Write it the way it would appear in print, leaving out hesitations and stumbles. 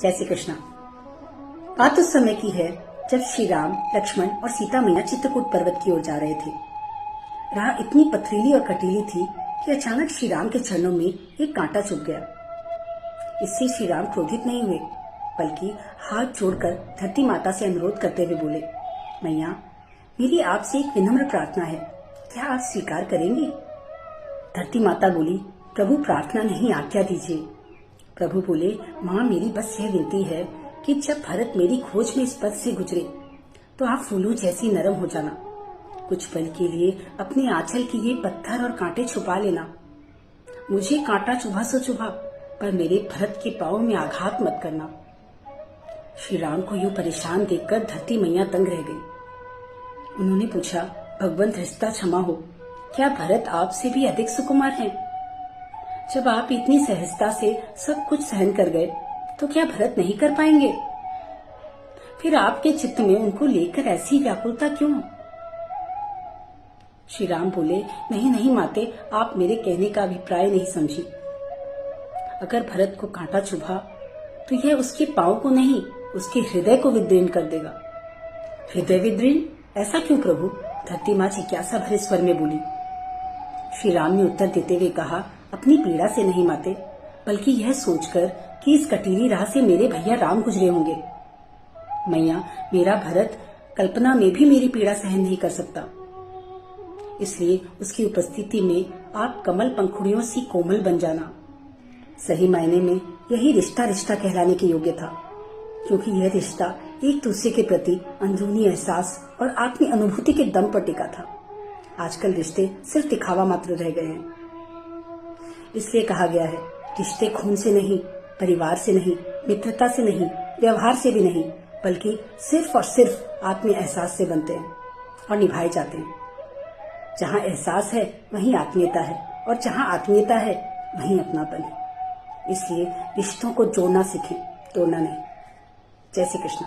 जय श्री कृष्णा। बात उस समय की है जब श्री राम, लक्ष्मण और सीता मैया चित्रकूट पर्वत की ओर जा रहे थे। राह इतनी पथरीली और कटीली थी कि अचानक श्री राम के चरणों में एक कांटा चुभ गया। इससे श्री राम क्रोधित नहीं हुए, बल्कि हाथ जोड़कर धरती माता से अनुरोध करते हुए बोले, मैया, मेरी आपसे एक विनम्र प्रार्थना है, क्या आप स्वीकार करेंगी? धरती माता बोली, प्रभु प्रार्थना नहीं, आज्ञा दीजिए। प्रभु बोले, माँ, मेरी बस यह विनती है कि जब भरत मेरी खोज में इस पथ से गुजरे तो आप फूलों जैसी नरम हो जाना। कुछ पल के लिए अपने आंचल के ये पत्थर और कांटे छुपा लेना। मुझे कांटा चुभा सो चुभा, पर मेरे भरत के पांव में आघात मत करना। श्री राम को यूं परेशान देखकर धरती मैया दंग रह गई। उन्होंने पूछा, भगवान धृष्टा क्षमा हो, क्या भरत आपसे भी अधिक सुकुमार हैं? जब आप इतनी सहजता से सब कुछ सहन कर गए तो क्या भरत नहीं कर पाएंगे? फिर आपके चित्त में उनको लेकर ऐसी व्याकुलता क्यों? श्री राम बोले, नहीं नहीं माते, आप मेरे कहने का अभिप्राय नहीं समझी। अगर भरत को कांटा चुभा तो यह उसके पांव को नहीं, उसके हृदय को विदीर्ण कर देगा। हृदय विदीर्ण? ऐसा क्यों प्रभु? धरती माँ जिज्ञासा भरे स्वर में बोली। श्री राम ने उत्तर देते हुए कहा, अपनी पीड़ा से नहीं माते, बल्कि यह सोचकर कि इस कटीली राह से मेरे भैया राम गुजरे होंगे। मैया, मेरा भरत कल्पना में भी मेरी पीड़ा सहन नहीं कर सकता, इसलिए उसकी उपस्थिति में आप कमल पंखुड़ियों सी कोमल बन जाना। सही मायने में यही रिश्ता रिश्ता कहलाने के योग्य था, क्योंकि यह रिश्ता एक दूसरे के प्रति अंदरूनी एहसास और आत्मीय अनुभूति के दम पर टिका था। आजकल रिश्ते सिर्फ दिखावा मात्र रह गए हैं। इसलिए कहा गया है, रिश्ते खून से नहीं, परिवार से नहीं, मित्रता से नहीं, व्यवहार से भी नहीं, बल्कि सिर्फ और सिर्फ आत्मीय एहसास से बनते हैं और निभाए जाते हैं। जहाँ एहसास है वहीं आत्मीयता है, और जहाँ आत्मीयता है वहीं अपनापन है। इसलिए रिश्तों को जोड़ना सीखें, तोड़ना नहीं। जय श्री कृष्ण।